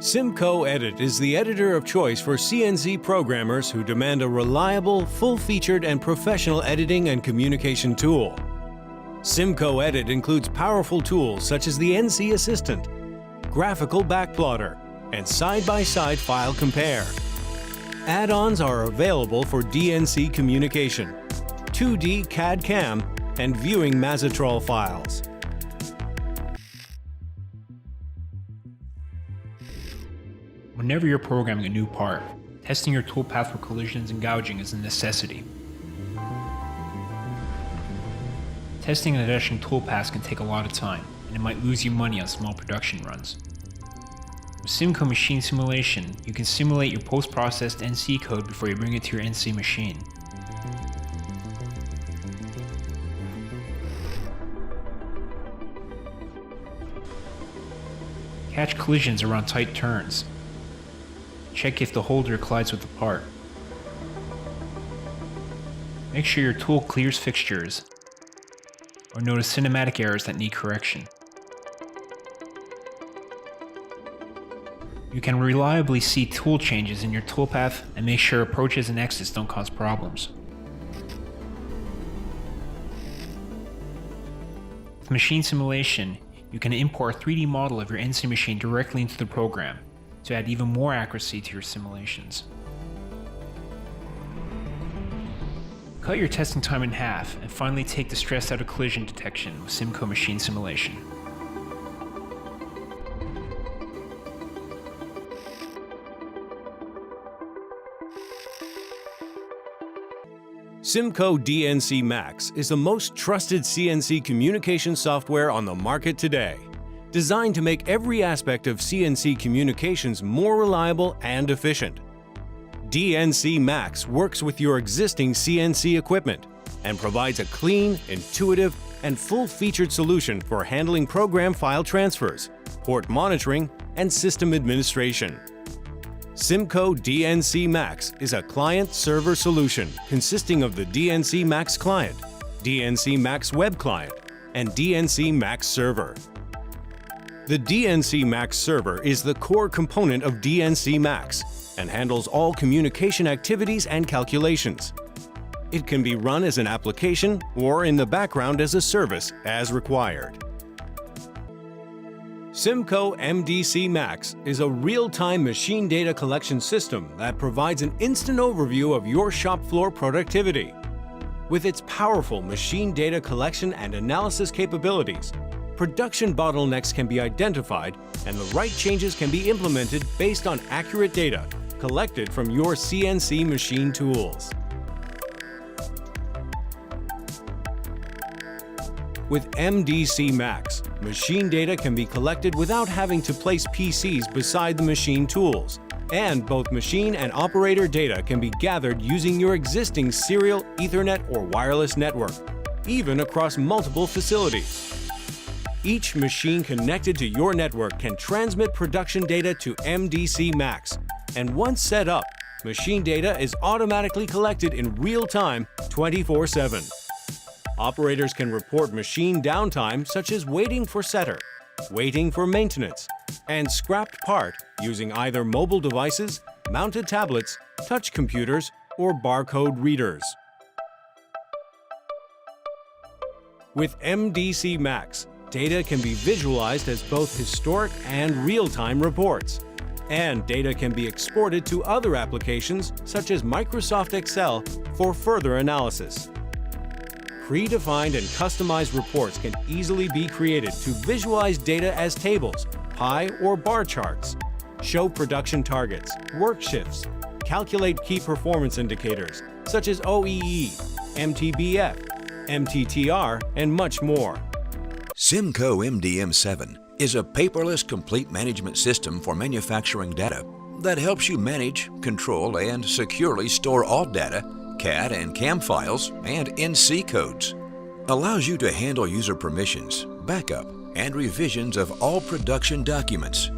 CIMCO Edit is the editor of choice for CNC programmers who demand a reliable, full-featured and professional editing and communication tool. CIMCO Edit includes powerful tools such as the NC Assistant, graphical backplotter, and side-by-side file compare. Add-ons are available for DNC communication, 2D CAD/CAM, and viewing Mazatrol files. Whenever you're programming a new part, testing your toolpath for collisions and gouging is a necessity. Testing and adjusting toolpaths can take a lot of time, and it might lose you money on small production runs. With CIMCO Machine Simulation, you can simulate your post-processed NC code before you bring it to your NC machine. Catch collisions around tight turns. Check if the holder collides with the part. Make sure your tool clears fixtures, or notice cinematic errors that need correction. You can reliably see tool changes in your toolpath and make sure approaches and exits don't cause problems. With Machine Simulation, you can import a 3D model of your NC machine directly into the program to add even more accuracy to your simulations. Cut your testing time in half and finally take the stress out of collision detection with CIMCO Machine Simulation. CIMCO DNC-Max is the most trusted CNC communication software on the market today, designed to make every aspect of CNC communications more reliable and efficient. DNC-Max works with your existing CNC equipment and provides a clean, intuitive, and full-featured solution for handling program file transfers, port monitoring, and system administration. CIMCO DNC-Max is a client-server solution consisting of the DNC-Max client, DNC-Max web client, and DNC-Max server. The DNC-Max server is the core component of DNC-Max and handles all communication activities and calculations. It can be run as an application or in the background as a service as required. CIMCO MDC-Max is a real-time machine data collection system that provides an instant overview of your shop floor productivity. With its powerful machine data collection and analysis capabilities, production bottlenecks can be identified and the right changes can be implemented based on accurate data collected from your CNC machine tools. With MDC-Max, machine data can be collected without having to place PCs beside the machine tools, and both machine and operator data can be gathered using your existing serial, Ethernet, or wireless network, even across multiple facilities. Each machine connected to your network can transmit production data to MDC-Max, and once set up, machine data is automatically collected in real time 24/7. Operators can report machine downtime such as waiting for setter, waiting for maintenance, and scrapped part using either mobile devices, mounted tablets, touch computers, or barcode readers. With MDC-Max, data can be visualized as both historic and real-time reports, and data can be exported to other applications such as Microsoft Excel for further analysis. Predefined and customized reports can easily be created to visualize data as tables, pie or bar charts, show production targets, work shifts, calculate key performance indicators such as OEE, MTBF, MTTR, and much more. CIMCO MDM7 is a paperless complete management system for manufacturing data that helps you manage, control, and securely store all data, CAD and CAM files, and NC codes. Allows you to handle user permissions, backup, and revisions of all production documents